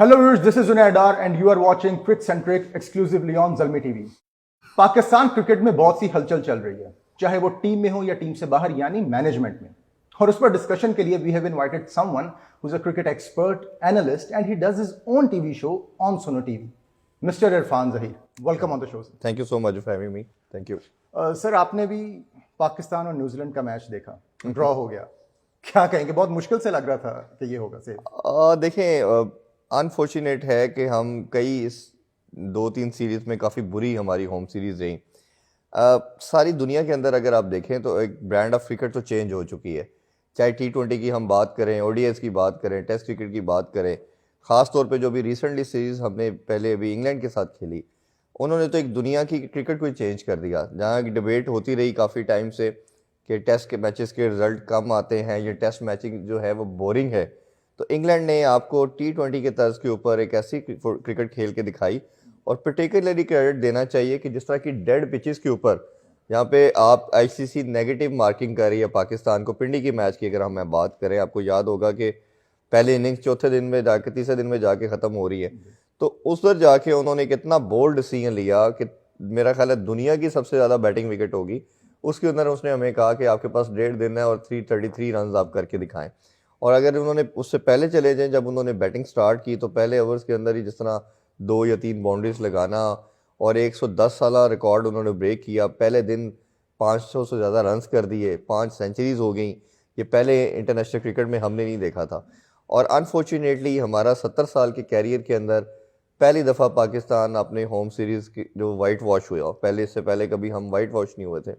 Hello viewers, this is Junaid Dar and you are watching Cricket Centric exclusively on Zalmi TV. Pakistan cricket में बहुत सी हलचल चल रही है, चाहे वो टीम में हो या टीम से बाहर यानी मैनेजमेंट में। और उस पर डिस्कशन के लिए we have invited someone who is a cricket expert, analyst and he does his own TV show on Suno TV, mister Irfan Zaheer. Welcome on the show. Thank you so much for having me. Thank you. Sir, आपने भी पाकिस्तान और New Zealand का match देखा, draw हो गया, क्या कहेंगे? बहुत मुश्किल से लग रहा था कि ये होगा सेफ। देखें, अनफॉर्चुनेट है कि हम कई इस 2-3 सीरीज़ में काफ़ी बुरी हमारी होम सीरीज़ रही। सारी दुनिया के अंदर अगर आप देखें तो एक ब्रांड ऑफ क्रिकेट तो चेंज हो चुकी है, चाहे T20 की हम बात करें, ODIs की बात करें, टेस्ट क्रिकेट की बात करें। ख़ास तौर पे जो भी रिसेंटली सीरीज़ हमने पहले अभी इंग्लैंड के साथ खेली, उन्होंने तो एक दुनिया की क्रिकेट को ही चेंज कर दिया। जहाँ की डिबेट होती रही काफ़ी टाइम से कि टेस्ट के मैचेस के रिजल्ट कम आते हैं, ये टेस्ट मैचिंग जो है वो बोरिंग है, तो इंग्लैंड ने आपको T20 के तर्ज के ऊपर एक ऐसी क्रिकेट खेल के दिखाई। और पर्टिकुलरली क्रेडिट देना चाहिए कि जिस तरह की डेड पिचेस के ऊपर यहाँ पे आप ICC नेगेटिव मार्किंग कर रही है पाकिस्तान को। पिंडी की मैच की अगर हम बात करें, आपको याद होगा कि पहले इनिंग्स चौथे दिन में जाके तीसरे दिन में जाके ख़त्म हो रही है, तो उस पर जाके उन्होंने कितना बोल्ड डिसीजन लिया कि मेरा ख्याल है दुनिया की सबसे ज़्यादा बैटिंग विकेट होगी, उसके अंदर उसने हमें कहा कि आपके पास 1.5 दिन है और 333 रन आप करके दिखाएं। और अगर उन्होंने उससे पहले चले जाएं, जब उन्होंने बैटिंग स्टार्ट की तो पहले ओवर्स के अंदर ही जिस तरह 2 या 3 बाउंड्रीज लगाना और 110 साला रिकॉर्ड उन्होंने ब्रेक किया। पहले दिन 500 से ज़्यादा रन्स कर दिए, 5 सेंचुरीज हो गई। ये पहले इंटरनेशनल क्रिकेट में हमने नहीं देखा था। और अनफॉर्चुनेटली हमारा 70 साल के कैरियर के अंदर पहली दफ़ा पाकिस्तान अपने होम सीरीज़ की जो वाइट वॉश हुआ, पहले इससे पहले कभी हम वाइट वॉश नहीं हुए थे।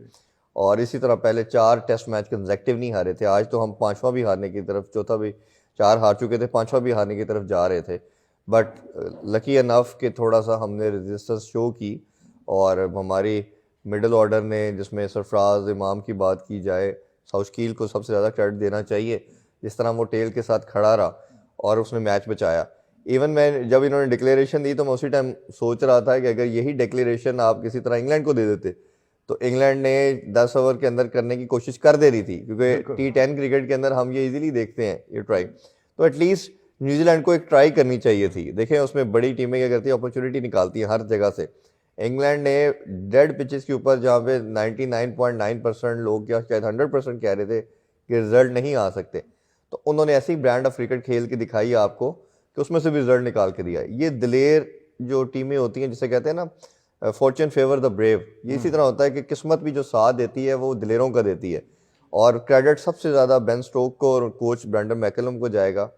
और इसी तरह पहले 4 टेस्ट मैच कंसेक्टिव नहीं हारे थे। आज तो हम 5वां भी हारने की तरफ, चौथा भी 4 हार चुके थे, 5वां भी हारने की तरफ जा रहे थे। बट लकी इनफ कि थोड़ा सा हमने रेजिस्टेंस शो की और हमारी मिडिल ऑर्डर ने, जिसमें सरफराज इमाम की बात की जाए, साउशकील को सबसे ज़्यादा क्रेडिट देना चाहिए, जिस तरह वो टेल के साथ खड़ा रहा और उसने मैच बचाया। इवन मैं जब इन्होंने डिक्लेरेशन दी तो मैं उसी टाइम सोच रहा था कि अगर यही डिक्लेरेशन आप किसी तरह इंग्लैंड को दे देते तो इंग्लैंड ने 10 ओवर के अंदर करने की कोशिश कर दे रही थी, क्योंकि T10 क्रिकेट के अंदर हम ये इजीली देखते हैं ये ट्राई। तो एटलीस्ट न्यूजीलैंड को एक ट्राई करनी चाहिए थी। देखें, उसमें बड़ी टीमें क्या करती है, अपॉर्चुनिटी निकालती हैं हर जगह से। इंग्लैंड ने डेड पिचेस के ऊपर, जहाँ पे 99.9% लोग या शायद 100% कह रहे थे कि रिजल्ट नहीं आ सकते, तो उन्होंने ऐसी ब्रांड ऑफ क्रिकेट खेल के दिखाई आपको कि उसमें से भी रिजल्ट निकाल के दिया। ये दिलेर जो टीमें होती हैं, जिसे कहते हैं ना फॉर्चून फेवर द ब्रेव, ये इसी तरह होता है कि किस्मत भी जो साथ देती है वो दिलेरों का देती है। और क्रेडिट सबसे ज़्यादा बेन स्टोक को और कोच ब्रेंडन मैकलम को जाएगा।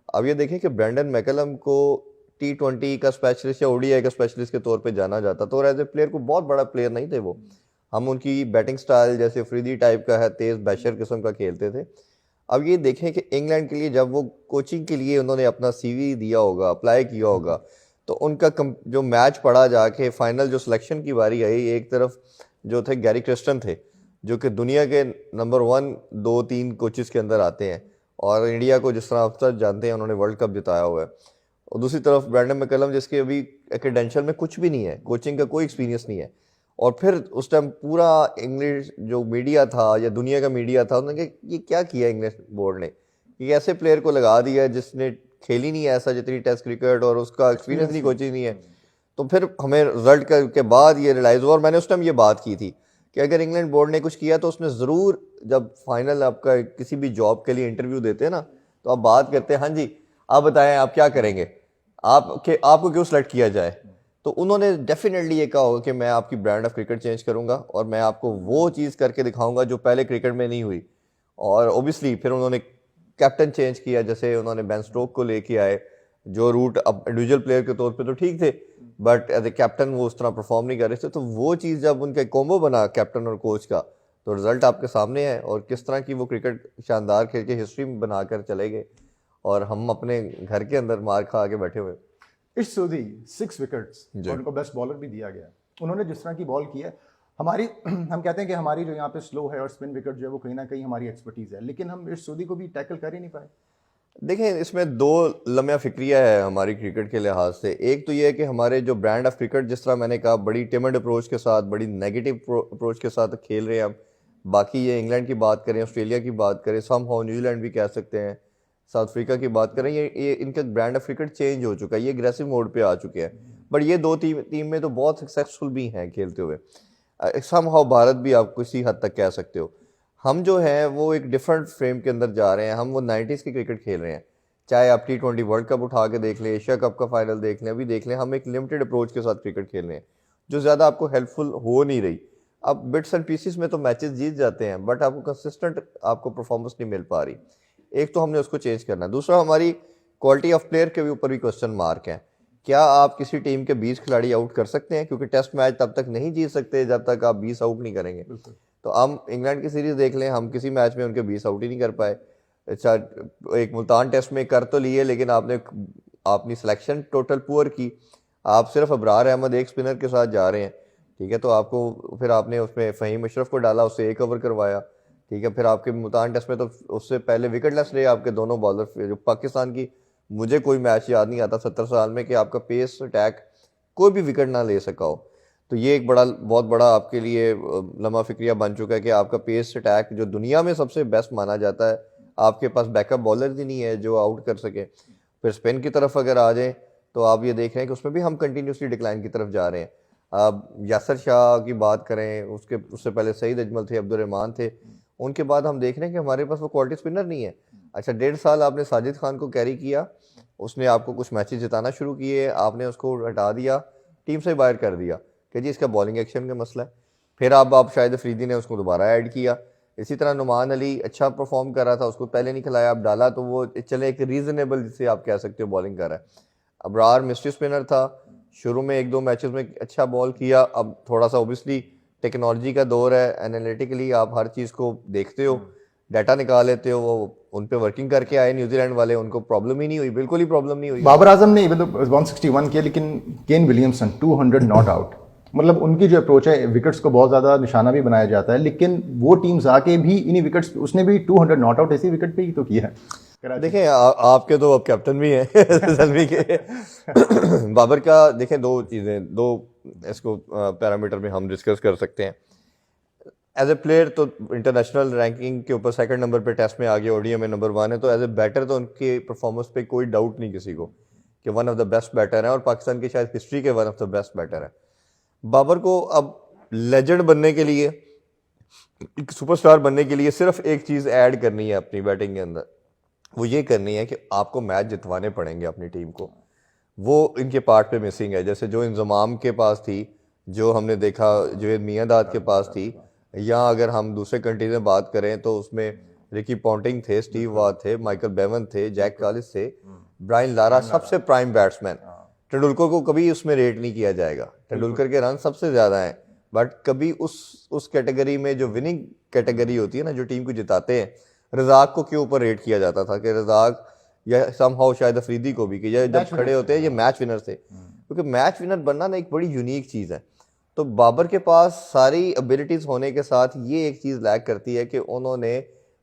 अब ये देखें कि ब्रेंडन मैकलम को T20 का स्पेशलिस्ट या ODI का स्पेशलिस्ट के तौर पे जाना जाता, तो एज ए प्लेयर को बहुत बड़ा प्लेयर नहीं थे वो। हम उनकी बैटिंग स्टाइल जैसे फ्रीदी टाइप का है, तेज़ बैशर किस्म का खेलते थे। अब ये देखें कि इंग्लैंड के लिए जब वो कोचिंग के लिए उन्होंने अपना CV दिया होगा, अप्लाई किया होगा, तो उनका जो मैच पड़ा जाके फाइनल जो सिलेक्शन की बारी आई, एक तरफ जो थे गैरी क्रिस्टन थे, जो कि दुनिया के नंबर 1, 2, 3 कोचेस के अंदर आते हैं, और इंडिया को जिस तरह आप सब जानते हैं उन्होंने वर्ल्ड कप जिताया हुआ है। और दूसरी तरफ ब्रेंडन मैकलम, जिसके अभी क्रेडेंशियल में कुछ भी नहीं है, कोचिंग का कोई एक्सपीरियंस नहीं है। और फिर उस टाइम पूरा इंग्लिश जो मीडिया था या दुनिया का मीडिया था, उन्होंने कहा ये क्या किया इंग्लिश बोर्ड ने, कि ऐसे प्लेयर को लगा दिया जिसने खेली नहीं है ऐसा जितनी टेस्ट क्रिकेट, और उसका एक्सपीरियंस नहीं, कोचिंग नहीं है। तो फिर हमें रिजल्ट के बाद ये रियलाइज़ हुआ, और मैंने उस टाइम ये बात की थी कि अगर इंग्लैंड बोर्ड ने कुछ किया तो उसने ज़रूर, जब फाइनल आपका किसी भी जॉब के लिए इंटरव्यू देते हैं ना, तो आप बात करते हैं, हाँ जी आप बताएं आप क्या करेंगे, आपको क्यों सेलेक्ट किया जाए। तो उन्होंने डेफिनेटली ये कहा होगा कि मैं आपकी ब्रांड ऑफ क्रिकेट चेंज करूंगा और मैं आपको वो चीज़ करके दिखाऊंगा जो पहले क्रिकेट में नहीं हुई। और ओबियसली फिर उन्होंने कैप्टन चेंज किया, जैसे उन्होंने बेन स्टोक को लेके आए, जो रूट अब इंडिविजुअल प्लेयर के तौर पे तो ठीक थे, बट एज ए कैप्टन वो उस तरह परफॉर्म नहीं कर रहे थे। तो वो चीज़ जब उनका कॉम्बो बना कैप्टन और कोच का, तो रिजल्ट आपके सामने है, और किस तरह की वो क्रिकेट शानदार खेल के हिस्ट्री बनाकर चले गए, और हम अपने घर के अंदर मार खा के बैठे हुए। इर्श सोधी 6 विकेट्स, और उनको बेस्ट बॉलर भी दिया गया। उन्होंने जिस तरह की बॉल की है, हमारी हम कहते हैं कि हमारी जो यहाँ पे स्लो है और स्पिन विकेट जो है वो कहीं ना कहीं हमारी एक्सपर्टीज़ है, लेकिन हम इर्श सोधी को भी टैकल कर ही नहीं पाए। देखें, इसमें 2 लम्या फिक्रिया है हमारी क्रिकेट के लिहाज से। एक तो ये है कि हमारे जो ब्रांड ऑफ क्रिकेट, जिस तरह मैंने कहा, बड़ी टिमड अप्रोच के साथ, बड़ी नेगेटिव अप्रोच के साथ खेल रहे हैं हम। बाकी ये इंग्लैंड की बात करें, ऑस्ट्रेलिया की बात करें, सम हाउ न्यूजीलैंड भी कह सकते हैं, साउथ अफ्रीका की बात करें, ये इनका ब्रांड ऑफ क्रिकेट चेंज हो चुका है, ये एग्रेसिव मोड पे आ चुके हैं। बट ये दो टीम में तो बहुत सक्सेसफुल भी हैं खेलते हुए। समहाउ भारत भी आप किसी हद तक कह सकते हो। हम जो है वो एक डिफरेंट फ्रेम के अंदर जा रहे हैं, हम वो 90s की क्रिकेट खेल रहे हैं। चाहे आप T20 वर्ल्ड कप उठा के देख लें, एशिया कप का फाइनल देख लें, अभी देख लें, हम एक लिमिटेड अप्रोच के साथ क्रिकेट खेल रहे हैं जो ज़्यादा आपको हेल्पफुल हो नहीं रही। अब बिट्स एंड पीसेस में तो मैचेस जीत जाते हैं, बट आपको कंसिस्टेंट आपको परफॉर्मेंस नहीं मिल पा रही। एक तो हमने उसको चेंज करना है, दूसरा हमारी क्वालिटी ऑफ प्लेयर के ऊपर भी क्वेश्चन मार्क है। क्या आप किसी टीम के 20 खिलाड़ी आउट कर सकते हैं? क्योंकि टेस्ट मैच तब तक नहीं जीत सकते जब तक आप 20 आउट नहीं करेंगे। तो हम इंग्लैंड की सीरीज देख लें, हम किसी मैच में उनके 20 आउट ही नहीं कर पाए। अच्छा, एक मुल्तान टेस्ट में कर तो लिए, लेकिन आपने अपनी सिलेक्शन टोटल पुअर की। आप सिर्फ अबरार अहमद एक स्पिनर के साथ जा रहे हैं, ठीक है, तो आपको फिर आपने उसमें फ़हीम अशरफ को डाला, उससे एक ओवर करवाया, ठीक है। फिर आपके मुल्तान टेस्ट में तो उससे पहले विकेटलेस रहे आपके दोनों बॉलर। जो पाकिस्तान की, मुझे कोई मैच याद नहीं आता 70 साल में कि आपका पेस अटैक कोई भी विकेट ना ले सका हो। तो ये एक बहुत बड़ा आपके लिए लम्हा फिक्रिया बन चुका है कि आपका पेस अटैक जो दुनिया में सबसे बेस्ट माना जाता है, आपके पास बैकअप बॉलर ही नहीं है जो आउट कर सके। फिर स्पिन की तरफ अगर आ जाए तो आप ये देख रहे हैं कि उसमें भी हम कंटिन्यूसली डिक्लाइन की तरफ जा रहे हैं। अब यासर शाह की बात करें, उससे पहले सईद अजमल थे, अब्दुल रहमान थे, उनके बाद हम देख रहे हैं कि हमारे पास वो क्वालिटी स्पिनर नहीं है। अच्छा, 1.5 साल आपने साजिद खान को कैरी किया, उसने आपको कुछ मैचेस जिताना शुरू किए, आपने उसको हटा दिया, टीम से बाहर कर दिया कि जी इसका बॉलिंग एक्शन का मसला है। फिर आप शाहिद अफरीदी ने उसको दोबारा ऐड किया। इसी तरह नुमान अली अच्छा परफॉर्म कर रहा था, उसको पहले नहीं खिलाया, आप डाला तो वो चले एक रीजनेबल, जिसे आप कह सकते हो, बॉलिंग कर रहा है। अबरार मिस्ट्री स्पिनर था, शुरू में 1-2 मैचेस में अच्छा बॉल किया। अब थोड़ा सा ओबियसली टेक्नोलॉजी का दौर है, एनालिटिकली आप हर चीज़ को देखते हो, डाटा निकाल लेते हो। वो उन पे वर्किंग करके आए न्यूजीलैंड वाले, उनको प्रॉब्लम ही नहीं हुई, बिल्कुल ही प्रॉब्लम नहीं हुई। बाबर आजम ने इवन 161 किया, लेकिन केन विलियमसन 200 नॉट आउट। मतलब उनकी जो अप्रोच है, विकेट्स को बहुत ज़्यादा निशाना भी बनाया जाता है, लेकिन वो टीम्स आके भी इन्हीं विकेट्स, उसने भी 200 नॉट आउट ऐसी विकेट पे ही तो किया है। देखें आपके तो अब कैप्टन भी हैं जलवी के। बाबर का देखें, दो चीज़ें, दो इसको पैरामीटर में हम डिस्कस कर सकते हैं। एज ए प्लेयर तो इंटरनेशनल रैंकिंग के ऊपर 2nd नंबर पे टेस्ट में आ गया, ओडीआई में नंबर 1 है। तो एज ए बैटर तो उनके परफॉर्मेंस पे कोई डाउट नहीं किसी को कि one of the best batter है, और पाकिस्तान की शायद हिस्ट्री के one of the best batter है। बाबर को अब लेजेंड बनने के लिए, एक सुपरस्टार बनने के लिए सिर्फ एक चीज़ ऐड करनी है अपनी बैटिंग के अंदर, वो ये करनी है कि आपको मैच जितवाने पड़ेंगे अपनी टीम को। वो इनके पार्ट पे मिसिंग है, जैसे जो इंजमाम के पास थी, जो हमने देखा जवेद मियांदाद के पास थी, या अगर हम दूसरे कंट्री में बात करें तो उसमें रिकी पॉन्टिंग थे, स्टीव वॉ थे, माइकल बेवन थे, जैक कॉलिस थे, ब्रायन लारा सबसे प्राइम बैट्समैन। तेंदुलकर को कभी उसमें रेट नहीं किया जाएगा, तेंदुलकर के रन सबसे ज़्यादा हैं, बट कभी उस कैटेगरी में जो विनिंग कैटेगरी होती है ना, जो टीम को जिताते हैं, रज़ाक को क्यों ऊपर रेट किया जाता था कि रज़ाक या समहाउ शायद अफरीदी को भी, कि ये जब खड़े होते हैं ये मैच विनर थे, क्योंकि मैच विनर बनना ना एक बड़ी यूनिक चीज़ है। तो बाबर के पास सारी एबिलिटीज़ होने के साथ ये एक चीज़ लैक करती है कि उन्होंने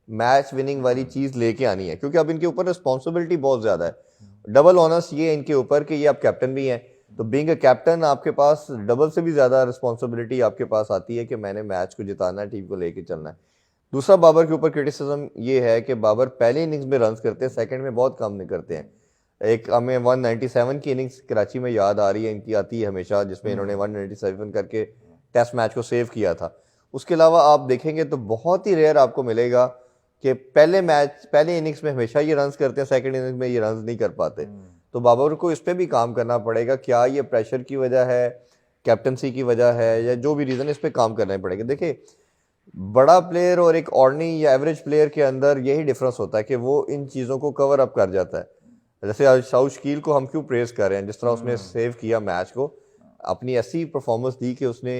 मैच विनिंग वाली चीज़ लेके आनी है, क्योंकि अब इनके ऊपर रिस्पॉन्सिबिलिटी बहुत ज़्यादा है। डबल ऑनर्स ये इनके ऊपर कि ये आप कैप्टन भी हैं, तो बीइंग अ कैप्टन आपके पास डबल से भी ज़्यादा रिस्पॉन्सिबिलिटी आपके पास आती है कि मैंने मैच को जिताना है, टीम को लेके चलना है। दूसरा बाबर के ऊपर क्रिटिसिज्म ये है कि बाबर पहले इनिंग्स में रन करते हैं, सेकंड में बहुत कम नहीं करते हैं। एक हमें 197 की इनिंग्स कराची में याद आ रही है, इनकी आती है हमेशा, जिसमें इन्होंने 197 करके टेस्ट मैच को सेव किया था। उसके अलावा आप देखेंगे तो बहुत ही रेयर आपको मिलेगा कि पहले इनिंग्स में हमेशा ये रन करते हैं, सेकंड इनिंग्स में ये रन नहीं कर पाते। तो बाबर को इस पर भी काम करना पड़ेगा, क्या ये प्रेशर की वजह है, कैप्टनसी की वजह है, या जो भी रीज़न, इस पर काम करना पड़ेगा। देखिए, बड़ा प्लेयर और एक ऑर्डिनरी या एवरेज प्लेयर के अंदर यही डिफरेंस होता है कि वो इन चीज़ों को कवर अप कर जाता है। जैसे आज साउथ शकील को हम क्यों प्रेज कर रहे हैं, जिस तरह उसने सेव किया मैच को, अपनी ऐसी परफॉर्मेंस दी कि उसने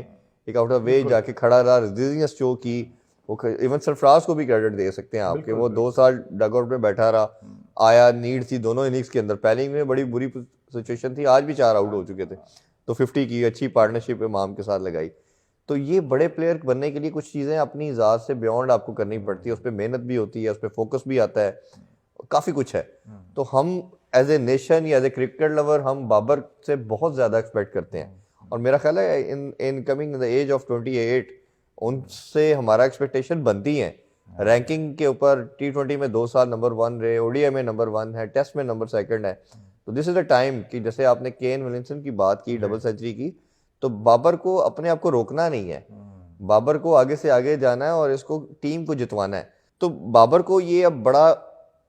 एक आउट ऑफ वे जाके खड़ा रहा, रेजिलियंस शो की। वो इवन सरफराज को भी क्रेडिट दे सकते हैं आपके, वो 2 साल डगआउट में बैठा रहा, आया, नीड थी दोनों इनिंग्स के अंदर। पहले इनिंग में बड़ी बुरी सिचुएशन थी, आज भी 4 आउट हो चुके थे, तो 50 की अच्छी पार्टनरशिप इमाम के साथ लगाई। तो ये बड़े प्लेयर बनने के लिए कुछ चीज़ें अपनी ज़ात से बियॉन्ड आपको करनी पड़ती है, उस पर मेहनत भी होती है, उस पर फोकस भी आता है, काफ़ी कुछ है। तो हम एज ए नेशन या एज ए क्रिकेट लवर हम बाबर से बहुत ज़्यादा एक्सपेक्ट करते हैं, और मेरा ख्याल है in coming the age of 28 उनसे हमारा एक्सपेक्टेशन बनती है रैंकिंग के ऊपर T20 में 2 साल नंबर 1 रहे, ओडीआई में नंबर 1 है, टेस्ट में नंबर 2 है। तो दिस इज द टाइम कि जैसे आपने केन विलियमसन की बात की, डबल सेंचुरी की, तो बाबर को अपने आप को रोकना नहीं है, बाबर को आगे से आगे जाना है और इसको टीम को जितवाना है। तो बाबर को ये अब बड़ा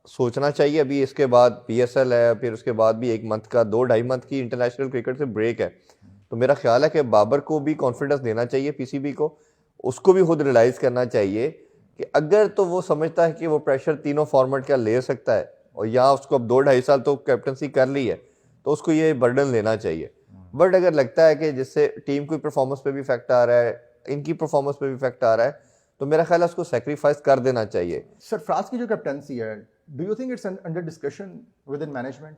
सोचना चाहिए। अभी इसके बाद PSL है, फिर उसके बाद भी 1 मंथ का 2-2.5 मंथ की इंटरनेशनल क्रिकेट से ब्रेक है। तो मेरा ख्याल है कि बाबर को भी कॉन्फिडेंस देना चाहिए PCB को, उसको भी खुद रियलाइज करना चाहिए कि अगर तो वो समझता है कि वो प्रेशर तीनों फॉर्मेट का ले सकता है और यहाँ उसको अब 2-2.5 साल तो कैप्टनसी कर ली है, तो उसको ये बर्डन लेना चाहिए। बट अगर लगता है कि जिससे टीम की परफॉर्मेंस पे भी इफेक्ट आ रहा है, इनकी परफॉर्मेंस पे भी इफेक्ट आ रहा है, तो मेरा ख्याल है उसको सेक्रीफाइस कर देना चाहिए। सरफराज की जो कैप्टनसी है, do you think it's under discussion with in management?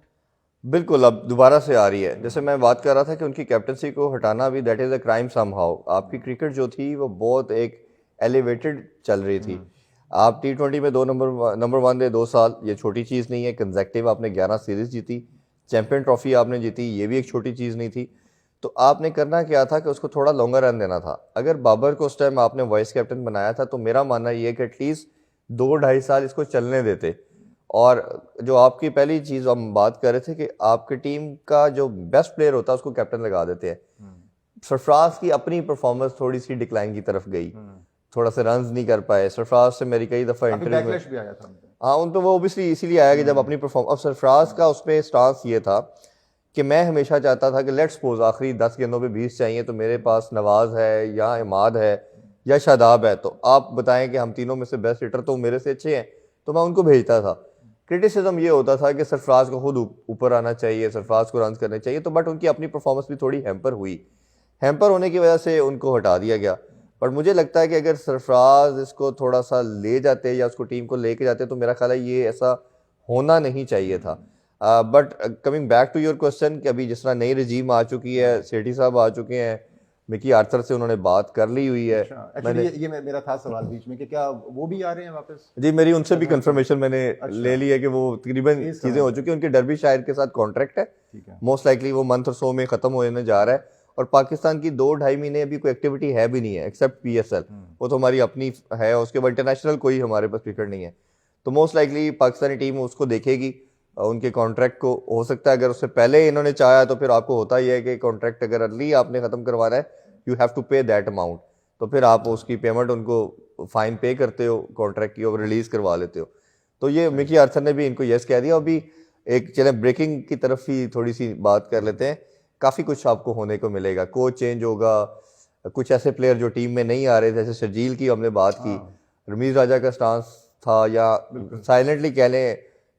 बिल्कुल, अब दोबारा से आ रही है। जैसे मैं बात कर रहा था कि उनकी कैप्टनसी को हटाना भी that is a crime somehow. आपकी क्रिकेट जो थी वो बहुत एक एलिवेटेड चल रही थी। आप T20 में नंबर 1 रहे 2 साल, ये छोटी चीज़ नहीं है। कंसेक्टिव आपने 11 सीरीज जीती, चैंपियन ट्रॉफी आपने जीती, ये भी एक छोटी चीज़ नहीं थी। तो आपने करना क्या था कि उसको थोड़ा लॉन्गर रन देना था। अगर बाबर को उस टाइम आपने वाइस कैप्टन बनाया था, तो मेरा मानना ये है कि एटलीस्ट 2-2.5 साल इसको चलने देते। और जो आपकी पहली चीज़ हम बात कर रहे थे कि आपकी टीम का जो बेस्ट प्लेयर होता है उसको कैप्टन लगा देते हैं। सरफराज की अपनी परफॉर्मेंस थोड़ी सी डिक्लाइन की तरफ गई, थोड़ा सा रन्स नहीं कर पाए। सरफराज से मेरी कई दफ़ा इंटरव्यू में बैकलैश भी आया था उनपे। हाँ, उन पे वो ओबियसली इसीलिए आया कि जब अपनी परफॉर्म, अब सरफराज का उस पर स्टांस ये था कि मैं हमेशा चाहता था कि लेट्स सपोज आखिरी 10 गेंदों पे 20 चाहिए, तो मेरे पास नवाज है या इमाद है या शादाब है, तो आप बताएं कि हम तीनों में से बेस्ट हिटर तो मेरे से अच्छे हैं, तो मैं उनको भेजता था। क्रिटिसिज्म ये होता था कि सरफराज को खुद ऊपर आना चाहिए, सरफराज को रन करने चाहिए। तो बट उनकी अपनी परफॉर्मेंस भी थोड़ी हैम्पर हुई, हैम्पर होने की वजह से उनको हटा दिया गया। बट मुझे लगता है कि अगर सरफराज इसको थोड़ा सा ले जाते या उसको टीम को लेके जाते, तो मेरा ख्याल है ये ऐसा होना नहीं चाहिए था। But coming back to your question कि अभी जिस तरह नई रजीम आ चुकी है, सेठी साहब आ चुके हैं, मिकी आर्थर से उन्होंने बात कर ली हुई है। एक्चुअली ये मेरा था सवाल बीच में कि क्या वो भी आ रहे हैं वापस? जी, मेरी उनसे भी कंफर्मेशन मैंने ले ली है कि वो तकरीबन चीज़ें हो चुकी हैं। उनके डर्बी शायर के साथ कॉन्ट्रैक्ट है, मोस्ट लाइकली वो मंथ और सो में ख़त्म होने जा रहा है। और पाकिस्तान की 2-2.5 महीने अभी कोई एक्टिविटी है भी नहीं है एक्सेप्ट PSL, वो तो हमारी अपनी है, उसके बाद इंटरनेशनल कोई हमारे पास क्रिकेट नहीं है। तो मोस्ट लाइकली पाकिस्तानी टीम उसको देखेगी, उनके कॉन्ट्रैक्ट को। हो सकता है अगर उससे पहले इन्होंने चाहा तो फिर आपको होता ही है कि कॉन्ट्रैक्ट अगर अर्ली आपने ख़त्म करवाना है, यू हैव टू पे दैट अमाउंट, तो फिर आप उसकी पेमेंट उनको फाइन पे करते हो कॉन्ट्रैक्ट की और रिलीज करवा लेते हो। तो ये मिकी आर्थर ने भी इनको यस कह दिया। अभी एक चले ब्रेकिंग की तरफ ही थोड़ी सी बात कर लेते हैं। काफ़ी कुछ आपको होने को मिलेगा, कोच चेंज होगा, कुछ ऐसे प्लेयर जो टीम में नहीं आ रहे, जैसे शर्जील की हमने बात की, रमीज राजा का स्टांस था या साइलेंटली कह लें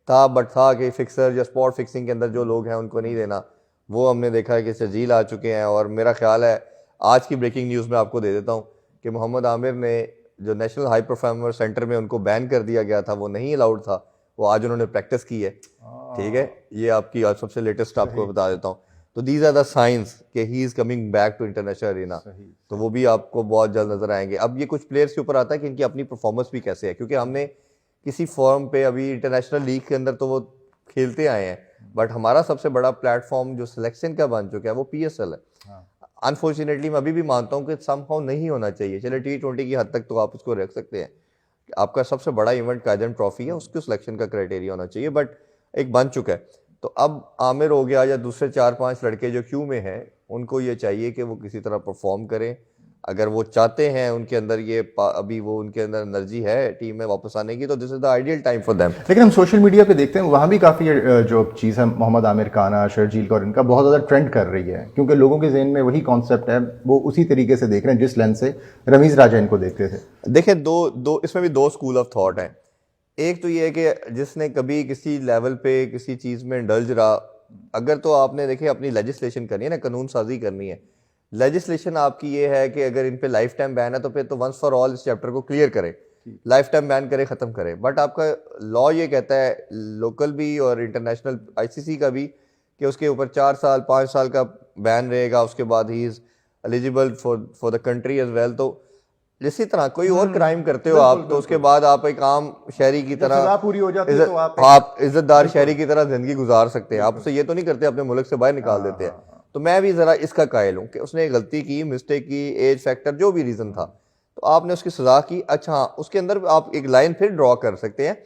था, बट था कि फिक्सर या स्पॉट फिक्सिंग के अंदर जो लोग हैं उनको नहीं देना, वो हमने देखा है कि शर्जील आ चुके हैं। और मेरा ख्याल है आज की ब्रेकिंग न्यूज़ में आपको दे देता हूँ कि मोहम्मद आमिर ने जो नेशनल हाई परफॉर्मर सेंटर में उनको बैन कर दिया गया था, वो नहीं अलाउड था, वो आज उन्होंने प्रैक्टिस की है। ठीक है, ये आपकी आज सबसे लेटेस्ट आपको बता देता हूँ। तो दीज आर द साइंस कि he is coming back to international arena, तो वो भी आपको बहुत जल्द नजर आएंगे। अब ये कुछ प्लेयर्स के ऊपर आता है कि इनकी अपनी परफॉर्मेंस भी कैसे है, क्योंकि हमने किसी फॉर्म पे अभी इंटरनेशनल लीग के अंदर तो वो खेलते आए हैं, बट हमारा सबसे बड़ा प्लेटफॉर्म जो सिलेक्शन का बन चुका है वो PSL है। अनफॉर्चुनेटली मैं अभी भी मानता हूँ कि समहाउ नहीं होना चाहिए। चले T20 की हद तक तो आप उसको रख सकते हैं, आपका सबसे बड़ा इवेंट कायदन ट्रॉफी है, उसके सिलेक्शन का क्राइटेरिया होना चाहिए, बट एक बन चुका है। तो अब आमिर हो गया या दूसरे 4-5 लड़के जो क्यू में हैं, उनको ये चाहिए कि वो किसी तरह परफॉर्म करें। अगर वो चाहते हैं, उनके अंदर ये अभी वो उनके अंदर एनर्जी है टीम में वापस आने की, तो this is the ideal time for them. लेकिन हम सोशल मीडिया पे देखते हैं वहाँ भी काफ़ी जो चीज़ है मोहम्मद आमिर का आना, शर्जील का, और इनका बहुत ज़्यादा ट्रेंड कर रही है, क्योंकि लोगों के जहन में वही कॉन्सेप्ट है, वो उसी तरीके से देख रहे हैं जिस लेंस से रमीज़ राजा इनको देखते थे। देखिए, दो इसमें भी 2 स्कूल ऑफ थॉट हैं। एक तो ये है कि जिसने कभी किसी लेवल पे किसी चीज़ में इंडल्ज रहा, अगर तो आपने देखिए अपनी लेजिस्लेशन करनी है ना, कानून साजी करनी है, लेजिस्लेशन आपकी ये है कि अगर इन पे लाइफ टाइम बैन है तो फिर तो वंस फॉर ऑल इस चैप्टर को क्लियर करे, लाइफ टाइम बैन करे, ख़त्म करे। बट आपका लॉ ये कहता है, लोकल भी और इंटरनेशनल ICC का भी, कि उसके ऊपर 4 साल 5 साल का बैन रहेगा, उसके बाद he is eligible for the country as well. तो इसी तरह कोई और क्राइम करते हो आप, तो उसके बाद आप एक आम शहरी की तरह पूरी हो जाती है तो आप इज्जतदार शहरी की तरह जिंदगी गुजार सकते हैं। आप उससे ये तो नहीं करते अपने मुल्क से बाहर निकाल देते हैं। तो मैं भी जरा इसका कायल हूँ कि उसने गलती की, मिस्टेक की, एज फैक्टर जो भी रीजन था, तो आपने उसकी सजा की। अच्छा हाँ, उसके अंदर आप एक लाइन फिर ड्रॉ कर सकते हैं,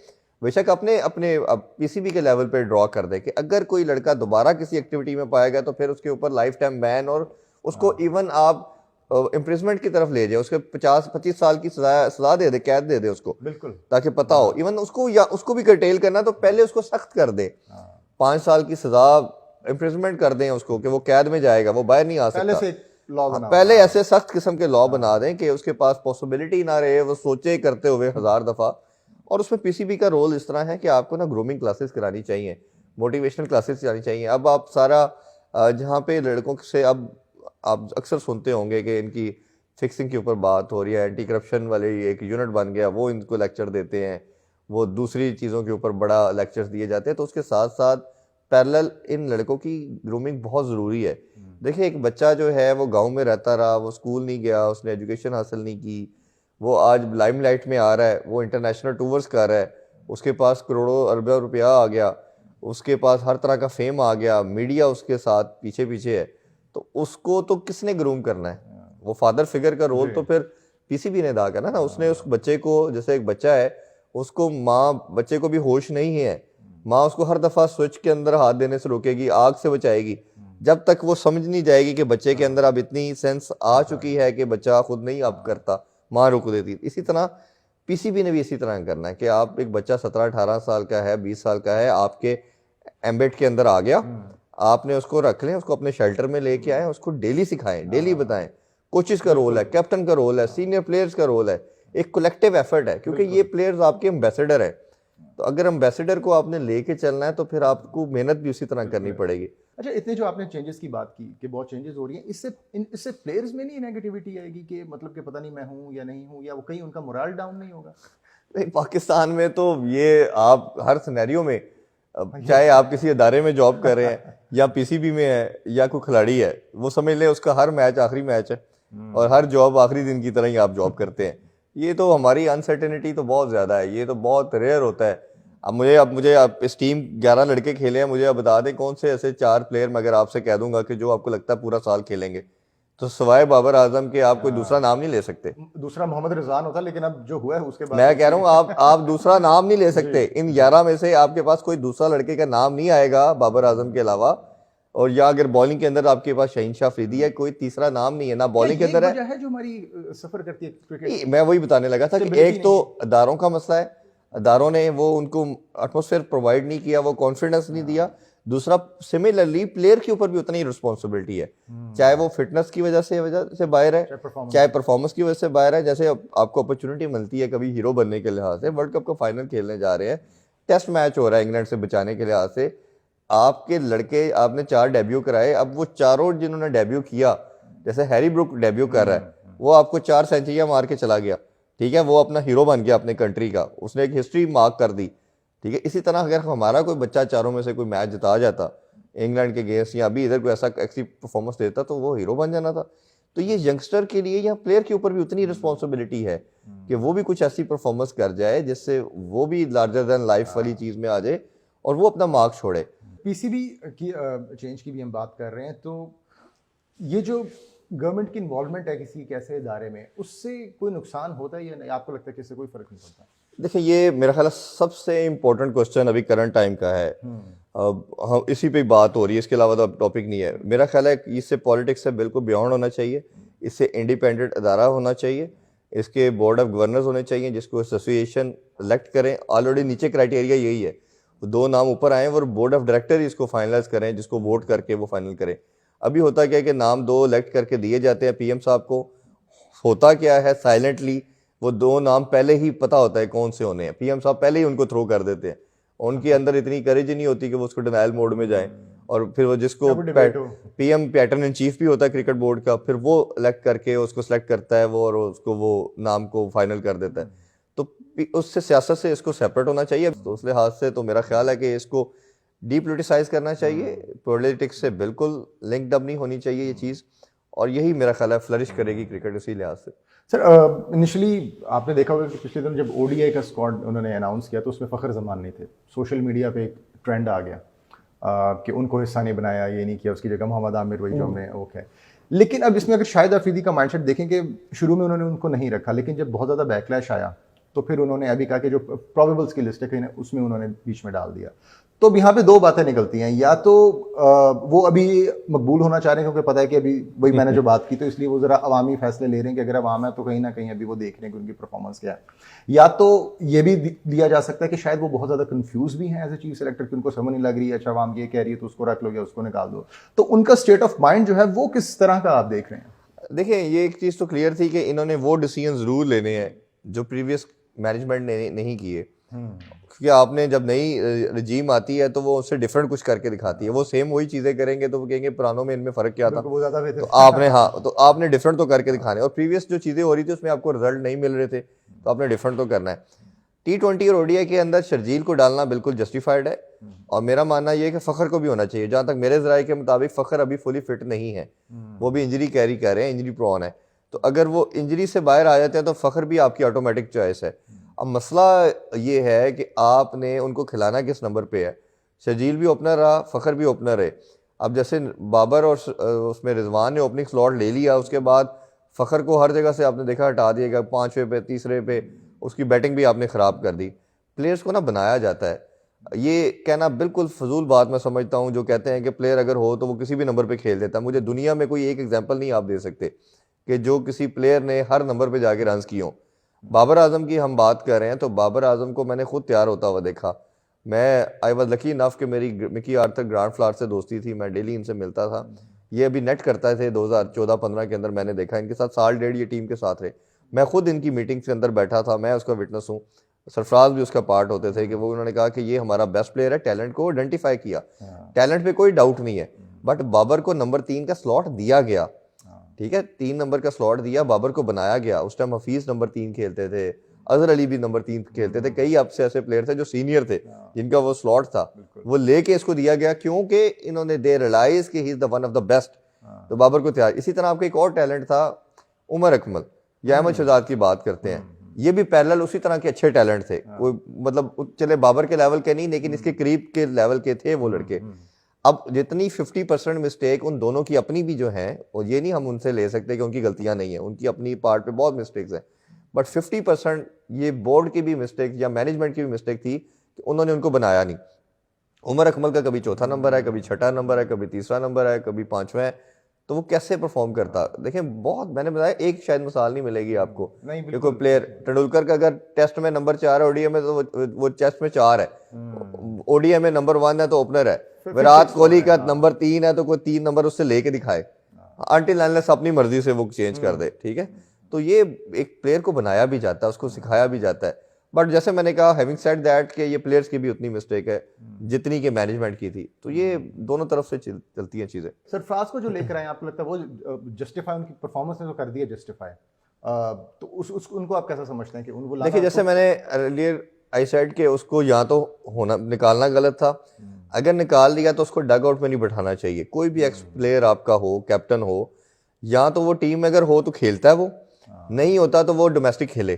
बेशक अपने अपने पीसीबी के लेवल पे ड्रॉ कर दे कि अगर कोई लड़का दोबारा किसी एक्टिविटी में पाया गया तो फिर उसके ऊपर लाइफ टाइम बैन, और उसको इवन आप इम्प्रिजमेंट की तरफ ले जाए, उसके 50-25 साल की सजा दे दे, कैद दे दे उसको, बिल्कुल। ताकि पता हो। इवन उसको, या उसको भी कर्टेल करना तो पहले उसको सख्त कर दे, 5 साल की सजा, इम्प्रिजमेंट कर दें उसको कि वो कैद में जाएगा, वो बाहर नहीं आ पहले सकता। से लॉ बना पहले ऐसे सख्त किस्म के लॉ बना दें कि उसके पास पॉसिबिलिटी ना रहे वो सोचे करते हुए 1000 दफा। और उसमें पीसीबी का रोल इस तरह है कि आपको ना ग्रूमिंग क्लासेस करानी चाहिए, मोटिवेशनल क्लासेस करानी चाहिए। अब आप सारा जहाँ पे लड़कों से, अब आप अक्सर सुनते होंगे कि इनकी फिक्सिंग के ऊपर बात हो रही है, एंटी करप्शन वाले एक यूनिट बन गया, वो इनको लेक्चर देते हैं, वो दूसरी चीज़ों के ऊपर बड़ा लेक्चर्स दिए जाते हैं। तो उसके साथ साथ पैरेलल इन लड़कों की ग्रूमिंग बहुत ज़रूरी है। देखिए, एक बच्चा जो है वो गांव में रहता रहा, वो स्कूल नहीं गया, उसने एजुकेशन हासिल नहीं की, वो आज लाइमलाइट में आ रहा है, वो इंटरनेशनल टूर्स कर रहा है, उसके पास करोड़ों अरबों रुपया आ गया, उसके पास हर तरह का फेम आ गया, मीडिया उसके साथ पीछे पीछे है, तो उसको तो किसने ग्रूम करना है? वो फादर फिगर का रोल तो फिर पीसीबी ने अदा करना ना। उसने उस बच्चे को, जैसे एक बच्चा है, उसको माँ, बच्चे को भी होश नहीं है, माँ उसको हर दफा स्विच के अंदर हाथ देने से रोकेगी, आग से बचाएगी, जब तक वो समझ नहीं जाएगी कि बच्चे के अंदर अब इतनी सेंस आ चुकी है कि बच्चा खुद नहीं अब करता, माँ रोक देती। इसी तरह पीसीबी ने भी इसी तरह करना है कि आप, एक बच्चा 17-18 साल का है, 20 साल का है, आपके एम्बेड के अंदर आ गया, आपने उसको रख लें, उसको अपने शेल्टर में लेके आए, उसको डेली सिखाएं, डेली बताएं। कोचेस का रोल है, कैप्टन का रोल है, सीनियर प्लेयर्स का रोल है, एक कलेक्टिव एफर्ट है, क्योंकि ये प्लेयर्स आपके एम्बेसडर है। तो अगर एम्बेसडर को आपने लेके चलना है तो फिर आपको मेहनत भी उसी तरह करनी पड़ेगी। अच्छा, इतने जो आपने चेंजेस की बात की कि बहुत चेंजेस हो रही हैं, इससे प्लेयर्स में नहीं नेगेटिविटी आएगी कि मतलब कि पता नहीं मैं हूँ या नहीं हूँ, या वो कहीं उनका मोरल डाउन नहीं होगा? नहीं, पाकिस्तान में तो ये आप हर सिनेरियो में, अब चाहे आप किसी अदारे में जॉब कर रहे हैं या पीसीबी में है या कोई खिलाड़ी है, वो समझ लें उसका हर मैच आखिरी मैच है और हर जॉब आखिरी दिन की तरह ही आप जॉब करते हैं। ये तो हमारी अनसर्टेनिटी तो बहुत ज़्यादा है, ये तो बहुत रेयर होता है। अब मुझे आप इस टीम 11 लड़के खेले हैं, मुझे अब बता दें कौन से ऐसे 4 प्लेयर मैं अगर आपसे कह दूंगा कि जो आपको लगता है पूरा साल खेलेंगे, तो सिवाय बाबर आजम के आप कोई दूसरा नाम नहीं ले सकते। दूसरा मोहम्मद रिजवान होता, लेकिन अब जो हुआ है उसके बाद मैं कह रहा हूँ आप दूसरा नाम नहीं ले सकते। इन 11 में से आपके पास कोई दूसरा लड़के का नाम नहीं आएगा बाबर आजम के अलावा। और या अगर बॉलिंग के अंदर आपके पास शहीन शाह अफरीदी है, कोई तीसरा नाम नहीं है ना बॉलिंग के अंदर है। है जो हमारी सफर करती है क्रिकेट। मैं वही बताने लगा था कि एक तो अदारों का मसला है, अदारों ने वो उनको एटमॉस्फेयर प्रोवाइड नहीं किया, वो कॉन्फिडेंस नहीं दिया। दूसरा, सिमिलरली प्लेयर के ऊपर भी उतनी रिस्पॉन्सिबिलिटी है, चाहे वो फिटनेस की वजह से बाहर है, चाहे परफॉर्मेंस की वजह से बाहर है। जैसे आपको अपॉर्चुनिटी मिलती है कभी हीरो बनने के लिहाज से, वर्ल्ड कप का फाइनल खेलने जा रहे हैं, टेस्ट मैच हो रहा है इंग्लैंड से बचाने के लिहाज से, आपके लड़के, आपने 4 डेब्यू कराए, अब वो चारों जिन्होंने डेब्यू किया, जैसे हैरी ब्रुक डेब्यू कर रहा है, वो आपको 4 सेंचुरियां मार के चला गया, ठीक है, वो अपना हीरो बन गया अपने कंट्री का, उसने एक हिस्ट्री मार्क कर दी, ठीक है। इसी तरह अगर हमारा कोई बच्चा चारों में से कोई मैच जिता जाता इंग्लैंड के अगेंस्ट, या अभी इधर कोई ऐसा ऐसी परफॉर्मेंस देता, तो वो हीरो बन जाना था। तो ये यंगस्टर के लिए या प्लेयर के ऊपर भी उतनी रिस्पॉन्सिबिलिटी है कि वो भी कुछ ऐसी परफॉर्मेंस कर जाए जिससे वो भी लार्जर देन लाइफ वाली चीज में आ जाए और वो अपना मार्क छोड़े। पीसीबी की चेंज की भी हम बात कर रहे हैं, तो ये जो गवर्नमेंट की इन्वॉल्वमेंट है किसी कैसे इदारे में, उससे कोई नुकसान होता है या नहीं? आपको लगता है कि इससे कोई फर्क नहीं पड़ता? देखिए, ये मेरा ख्याल है सबसे इम्पोर्टेंट क्वेश्चन अभी करंट टाइम का है। अब हम इसी पे बात हो रही है, इसके अलावा तो अब टॉपिक नहीं है। मेरा ख्याल है कि इससे पॉलिटिक्स से बिल्कुल बियॉन्ड होना चाहिए, इससे इंडिपेंडेंट अदारा होना चाहिए, इसके बोर्ड ऑफ गवर्नर्स होने चाहिए जिसको एसोसिएशन इलेक्ट करें। ऑलरेडी नीचे क्राइटेरिया यही है, 2 नाम ऊपर आए और बोर्ड ऑफ डायरेक्टर ही इसको फाइनलाइज करें, जिसको वोट करके वो फाइनल करें। अभी होता क्या है कि नाम 2 इलेक्ट करके दिए जाते हैं पीएम साहब को, होता क्या है साइलेंटली वो 2 नाम पहले ही पता होता है कौन से होने हैं, पीएम साहब पहले ही उनको थ्रो कर देते हैं। उनके अंदर इतनी करेज ही नहीं होती कि वो उसको डिनायल मोड में जाए, और फिर वो जिसको पीएम पैटर्न इन चीफ भी होता है क्रिकेट बोर्ड का, फिर वो इलेक्ट करके उसको सेलेक्ट करता है वो, और उसको वो नाम को फाइनल कर देता है। तो उससे सियासत से इसको सेपरेट होना चाहिए। तो उस लिहाज से तो मेरा ख्याल है कि इसको डीपोलिटिसाइज करना चाहिए, पॉलिटिक्स से बिल्कुल लिंक्ड अप नहीं होनी चाहिए ये चीज़, और यही मेरा ख्याल है फ्लरिश करेगी क्रिकेट इसी लिहाज से। सर, इनिशियली आपने देखा होगा कि पिछले दिन जब ओडीआई का स्क्वाड उन्होंने अनाउंस किया तो उसमें फ़खर जमान नहीं थे। सोशल मीडिया पे एक ट्रेंड आ गया कि उनको हिस्सा नहीं बनाया, ये नहीं किया, उसकी जगह मोहम्मद आमिर वही जो हमने ओके। लेकिन अब इसमें अगर शाहिद अफरीदी का माइंडसेट देखें कि शुरू में उन्होंने उनको नहीं रखा, लेकिन जब बहुत ज़्यादा बैकलैश आया तो फिर उन्होंने अभी कहा कि जो प्रोबेबल्स की लिस्ट है कहीं उसमें उन्होंने बीच में डाल दिया। तो अब यहाँ पे दो बातें निकलती हैं, या तो वो अभी मकबूल होना चाह रहे हैं क्योंकि पता है कि अभी वही मैंने जो बात की तो इसलिए वो ज़रा अवामी फैसले ले रहे हैं कि अगर अवाम है तो कहीं ना कहीं अभी वो देख रहे हैं कि उनकी परफॉर्मेंस क्या है, या तो ये भी दिया जा सकता है कि शायद वो बहुत ज़्यादा कंफ्यूज भी हैं एज ए चीफ सेलेक्टर कि उनको समझ नहीं लग रही है, अच्छा अवाम ये कह रही है तो उसको रख लो या उसको निकाल दो। तो उनका स्टेट ऑफ माइंड जो है वो किस तरह का आप देख रहे हैं? देखिए, ये एक चीज़ तो क्लियर थी कि इन्होंने वो डिसीजन ज़रूर लेने हैं जो प्रीवियस मैनेजमेंट ने नहीं किए, क्योंकि आपने जब नई रजीम आती है तो वो उससे डिफरेंट कुछ करके दिखाती है। वो सेम वही चीज़ें करेंगे तो वो कहेंगे पुरानों में इनमें फ़र्क क्या था, वो ज़्यादा बेहतर तो आपने तो आपने डिफरेंट तो करके दिखाने, और प्रीवियस जो चीज़ें हो रही थी उसमें आपको रिजल्ट नहीं मिल रहे थे तो आपने डिफरेंट तो करना है। T20 और ओडीआई के अंदर शर्जील को डालना बिल्कुल जस्टिफाइड है, और मेरा मानना यह है कि फ़खर को भी होना चाहिए। जहाँ तक मेरे ज़राए के मुताबिक फ़खर अभी फुली फिट नहीं है, वो भी इंजरी कैरी कर रहे हैं, इंजरी प्रोन है, तो अगर वो इंजरी से बाहर आ जाते हैं तो फ़खर भी आपकी ऑटोमेटिक चॉइस है। अब मसला ये है कि आपने उनको खिलाना किस नंबर पे है। शर्जील भी ओपनर रहा, फ़खर भी ओपनर है। अब जैसे बाबर और उसमें रिजवान ने ओपनिंग स्लॉट ले लिया, उसके बाद फ़खर को हर जगह से आपने देखा हटा दिएगा, 5वें पे, तीसरे पे, उसकी बैटिंग भी आपने ख़राब कर दी। प्लेयर्स को ना बनाया जाता है, ये कहना बिल्कुल फजूल बात मैं समझता हूँ जो कहते हैं कि प्लेयर अगर हो तो वो किसी भी नंबर पे खेल देता है। मुझे दुनिया में कोई एक एग्जांपल नहीं आप दे सकते कि जो किसी प्लेयर ने हर नंबर पे जाके रन्स किए हों। बाबर आजम की हम बात कर रहे हैं तो बाबर आजम को मैंने खुद तैयार होता हुआ देखा। मैं आई वॉज लकी इनफ कि मेरी मिकी आर्थर ग्रांड फ्लावर से दोस्ती थी, मैं डेली इनसे मिलता था। ये अभी नेट करता थे 2014-15 के अंदर, मैंने देखा इनके साथ साल डेढ़ ये टीम के साथ रहे। मैं खुद इनकी मीटिंग्स के अंदर बैठा था, मैं उसका विटनेस हूँ। सरफराज भी उसका पार्ट होते थे कि वो उन्होंने कहा कि ये हमारा बेस्ट प्लेयर है, टैलेंट को आइडेंटिफाई किया, टैलेंट पे कोई डाउट नहीं है, बट बाबर को नंबर 3 का स्लॉट दिया गया, ठीक है, 3 नंबर का स्लॉट दिया, बाबर को बनाया गया। उस टाइम हफीज नंबर 3 खेलते थे, अजहर अली भी नंबर 3 खेलते थे, कई आपसे ऐसे प्लेयर थे जो सीनियर थे जिनका वो स्लॉट था, वो लेके इसको दिया गया क्योंकि इन्होंने दे रियलाइज कि he is the one of the best, तो बाबर को तैयार। इसी तरह आपका एक और टैलेंट था उमर अकमल या अहमद शहजाद की बात करते हैं, ये भी पैरेलल उसी तरह के अच्छे टैलेंट थे, कोई मतलब चले बाबर के लेवल के नहीं लेकिन इसके करीब के लेवल के थे वो लड़के। अब जितनी 50% मिस्टेक उन दोनों की अपनी भी जो है, और ये नहीं हम उनसे ले सकते कि उनकी गलतियां नहीं है, उनकी अपनी पार्ट पे बहुत मिस्टेक्स हैं, बट 50% ये बोर्ड की भी मिस्टेक या मैनेजमेंट की भी मिस्टेक थी कि उन्होंने उनको बनाया नहीं। उमर अकमल का कभी चौथा नंबर है, कभी छठा नंबर है, कभी तीसरा नंबर है, कभी 5वां है, तो वो कैसे परफॉर्म करता। देखें, बहुत मैंने बताया, एक शायद मिसाल नहीं मिलेगी आपको कि कोई प्लेयर, तेंदुलकर का अगर टेस्ट में नंबर 4 है, ओडीआई में तो वो टेस्ट में 4 है, ओडीआई में नंबर 1 है तो ओपनर है, विराट कोहली का नंबर 3 है तो कोई 3 नंबर उससे लेके दिखाए, अनटिल अनलेस अपनी मर्जी से वो चेंज कर दे, ठीक है। तो ये एक प्लेयर को बनाया भी जाता है, उसको सिखाया भी जाता है, बट जैसे मैंने कहा, हैविंग सेड दैट कि ये प्लेयर्स की भी उतनी मिस्टेक है जितनी कि मैनेजमेंट की थी, तो ये दोनों तरफ से चलती हैं चीजें। सरफराज को जो लेकर आए, आपको लगता है वो जस्टिफाई, उनकी परफॉर्मेंस ने तो कर दिया जस्टिफाई, तो उनको आप कैसा समझते हैं कि उनको देखिए, जैसे मैंने अर्लियर आई सेड कि उसको या तो होना निकालना गलत था, अगर निकाल दिया तो उसको डग आउट में नहीं बैठाना चाहिए। कोई भी एक्स प्लेयर आपका हो, कैप्टन हो, या तो वो टीम में अगर हो तो खेलता है, वो नहीं होता तो वो डोमेस्टिक खेले।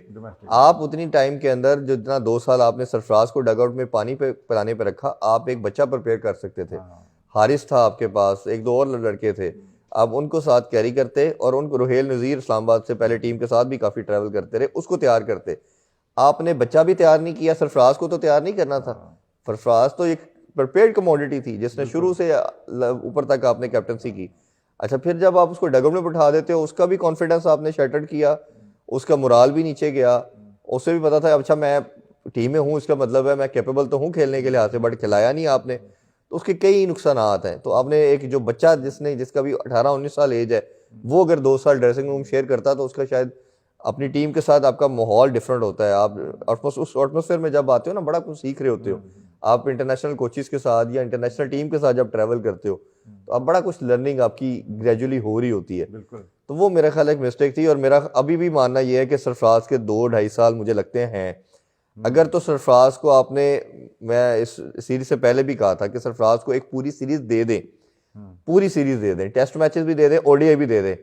आप उतनी टाइम के अंदर जितना 2 साल आपने सरफराज को डगआउट में पानी पे पिलाने पे रखा, आप एक बच्चा प्रिपेयर कर सकते थे। हारिस था आपके पास, एक दो और लड़के थे, आप उनको साथ कैरी करते, और उनको रुहेल नज़ीर इस्लामाबाद से पहले टीम के साथ भी काफ़ी ट्रैवल करते रहे, उसको तैयार करते। आपने बच्चा भी तैयार नहीं किया, सरफराज को तो तैयार नहीं करना था। सरफराज तो एक प्रिपेयर्ड कमोडिटी थी जिसने शुरू से ऊपर तक आपने कैप्टनसी की। अच्छा, फिर जब आप उसको डगआउट में बिठा देते हो, उसका भी कॉन्फिडेंस आपने शैटर्ड किया, उसका मोराल भी नीचे गया, उसे भी पता था अच्छा मैं टीम में हूँ, इसका मतलब है मैं कैपेबल तो हूँ खेलने के लिहाज से, बट खिलाया नहीं आपने, तो उसके कई नुकसानात हैं। तो आपने एक जो बच्चा जिसका भी 18-19 साल एज है, वो अगर 2 साल ड्रेसिंग रूम शेयर करता तो उसका शायद अपनी टीम के साथ आपका माहौल डिफरेंट होता है। आप उस एटमोसफेयर में जब आते हो ना, बड़ा कुछ सीख रहे होते हो। आप इंटरनेशनल कोचेस के साथ या इंटरनेशनल टीम के साथ जब ट्रैवल करते हो तो आप बड़ा कुछ लर्निंग आपकी ग्रेजुअली हो रही होती है। तो वो मेरा ख्याल एक मिस्टेक थी, और मेरा अभी भी मानना ये है कि सरफराज के 2-2.5 साल मुझे लगते हैं। अगर तो सरफराज को आपने, मैं इस सीरीज से पहले भी कहा था कि सरफराज को एक पूरी सीरीज दे दें, पूरी सीरीज दे दें, टेस्ट मैचेस भी दे दें, ओडीआई भी दे दें,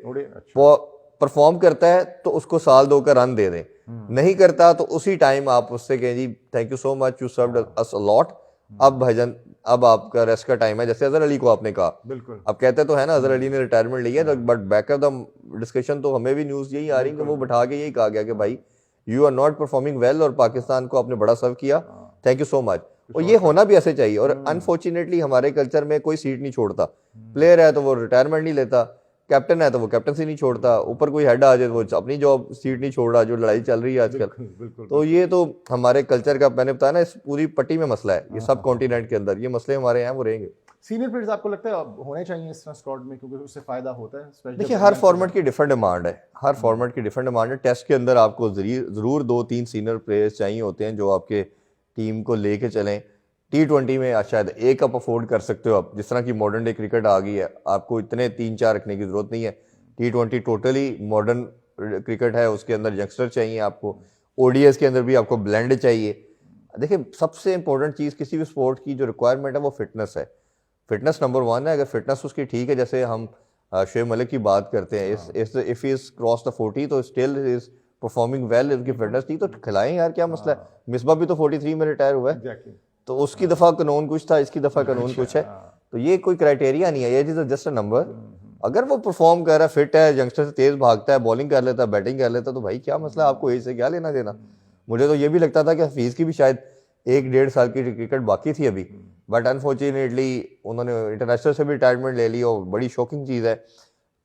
वो परफॉर्म करता है तो उसको साल 2 का रन दे दें, नहीं करता तो उसी टाइम आप उससे कहें जी thank you so much, you served us a lot, अब भाईजान अब आपका रेस्ट का टाइम है, जैसे अजहर अली को आपने कहा, बिल्कुल अब कहते तो है ना अजहर अली ने रिटायरमेंट ली है, but back of the discussion तो हमें भी न्यूज यही आ रही है कि वो बैठा के यही कहा गया कि भाई you are not performing well और पाकिस्तान को आपने बड़ा सर्व किया, थैंक यू सो मच। और ये होना भी ऐसे चाहिए। और अनफॉर्चुनेटली हमारे कल्चर में कोई सीट नहीं छोड़ता, प्लेयर है तो वो रिटायरमेंट नहीं लेता, कैप्टन है तो वो कैप्टनसी नहीं छोड़ता, ऊपर कोई हेड आ जाए तो वो अपनी जॉब सीट नहीं छोड़ रहा, जो लड़ाई चल रही है आजकल। बिल्कुल तो ये तो हमारे कल्चर का, मैंने बताया ना, इस पूरी पट्टी में मसला है, ये सब कॉन्टिनेंट के अंदर ये मसले हमारे यहाँ वो रहेंगे। सीनियर प्लेयर्स आपको लगता है अब होने चाहिए इस तरह स्क्वाड में, क्योंकि उससे फायदा होता है स्पेशली? देखिए हर फॉर्मेट की डिफरेंट डिमांड है, हर फॉर्मेट की डिफरेंट डिमांड है। टेस्ट के अंदर आपको जरूर 2-3 सीनियर प्लेयर्स चाहिए होते हैं जो आपके टीम को लेके चलें। T20 में शायद एक आप अफोर्ड कर सकते हो, आप जिस तरह की मॉडर्न डे क्रिकेट आ गई है, आपको इतने 3-4 रखने की जरूरत नहीं है। T20 टोटली मॉडर्न क्रिकेट है, उसके अंदर यंगस्टर चाहिए आपको, ओडीएस के अंदर भी आपको ब्लेंड चाहिए। देखिए सबसे इंपॉर्टेंट चीज़ किसी भी स्पोर्ट की जो रिक्वायरमेंट है वो फिटनेस है, फिटनेस नंबर 1 है। अगर फिटनेस उसकी ठीक है, जैसे हम शोएब मलिक की बात करते हैं, इफ इज क्रॉस द 40 तो स्टिल इज परफॉर्मिंग वेल, उनकी फिटनेस ठीक तो खिलाएं यार, क्या मसला है। मिसबा भी तो 43 में रिटायर हुआ है, एग्जैक्टली तो उसकी दफा कानून कुछ था, इसकी दफा कानून कुछ है, तो ये कोई क्राइटेरिया नहीं है, ये इज जस्ट अ नंबर। अगर वो परफॉर्म कर रहा है, फिट है, यंगस्टर से तेज भागता है, बॉलिंग कर लेता है, बैटिंग कर लेता है, तो भाई क्या मसला है, आपको एज से क्या लेना देना। मुझे तो ये भी लगता था कि हफीज की भी शायद 1-1.5 साल की क्रिकेट बाकी थी अभी, बट अनफॉर्चुनेटली उन्होंने इंटरनेशनल से भी रिटायरमेंट ले ली। और बड़ी शॉकिंग चीज़ है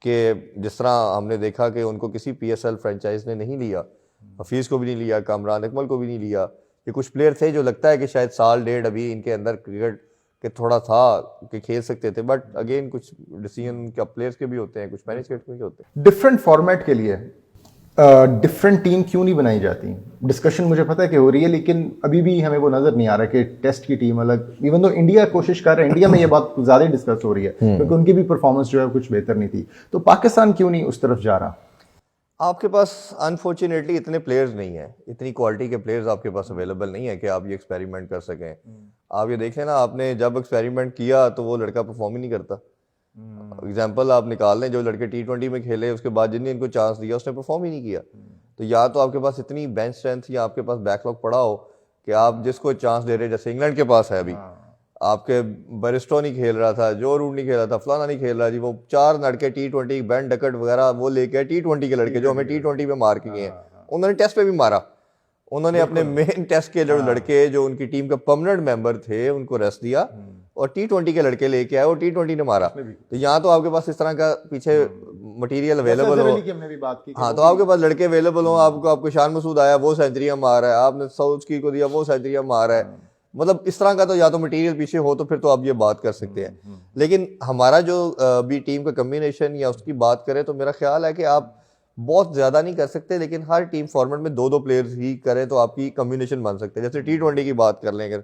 कि जिस तरह हमने देखा कि उनको किसी पीएसएल फ्रेंचाइज ने नहीं लिया, हफीज़ को भी नहीं लिया, कामरान अकमल को भी नहीं लिया। ये कुछ प्लेयर थे जो लगता है कि शायद साल डेढ़ अभी इनके अंदर क्रिकेट के थोड़ा था कि खेल सकते थे, बट अगेन कुछ डिसीजन क्या प्लेयर्स के भी होते हैं, कुछ मैनेजमेंट के भी होते हैं। डिफरेंट फॉर्मेट के लिए डिफरेंट टीम क्यों नहीं बनाई जाती? डिस्कशन मुझे पता है कि हो रही है, लेकिन अभी भी हमें वो नजर नहीं आ रहा कि टेस्ट की टीम अलग, इवन दो इंडिया कोशिश कर रहा है, इंडिया में ये बात ज्यादा डिस्कस हो रही है क्योंकि उनकी भी परफॉर्मेंस जो है कुछ बेहतर नहीं थी, तो पाकिस्तान क्यों नहीं उस तरफ जा रहा? आपके पास अनफॉर्चुनेटली इतने प्लेयर्स नहीं है, इतनी क्वालिटी के प्लेयर्स आपके पास अवेलेबल नहीं है कि आप ये एक्सपेरिमेंट कर सकें। आप ये देख लेना, आपने जब एक्सपेरिमेंट किया तो वो लड़का परफॉर्म ही नहीं करता। एग्जाम्पल आप निकाल लें, जो लड़के T20 में खेले उसके बाद जिन्हें इनको चांस दिया उसने परफॉर्म ही नहीं किया। तो या तो आपके पास इतनी बेंच स्ट्रेंथ या आपके पास बैकलॉग पड़ा हो कि आप जिसको चांस दे रहे, जैसे इंग्लैंड के पास है अभी, आपके बरिस्टो नहीं खेल रहा था, जो रूट नहीं खेल रहा था, फलाना नहीं खेल रहा जी, वो 4 लड़के T20 बैन डकट वगैरह वो लेके T20 के लड़के जो हमें T20 में मार के गए हैं, उन्होंने टेस्ट पे भी मारा। उन्होंने अपने मेन टेस्ट के जो लड़के जो उनकी टीम के परमानेंट मेंबर थे उनको रेस्ट दिया और T20 के लड़के लेके आए और T20 ने मारा। तो यहाँ तो आपके पास इस तरह का पीछे मटेरियल अवेलेबल हो, हमने भी बात की, हाँ, तो आपके पास लड़के अवेलेबल हो, आपको शान मसूद आया वो सेंचुरियां मार रहा है, आपने सऊदी को दिया वो सेंचुरियां मार रहा है, मतलब इस तरह का तो या तो मटेरियल पीछे हो तो फिर तो आप ये बात कर सकते हैं। लेकिन हमारा जो भी टीम का कम्बिनेशन या उसकी बात करें तो मेरा ख्याल है कि आप बहुत ज्यादा नहीं कर सकते, लेकिन हर टीम फॉर्मेट में 2-2 प्लेयर्स ही करें तो आपकी कम्बिनेशन बन सकते हैं। जैसे T20 की बात कर लें अगर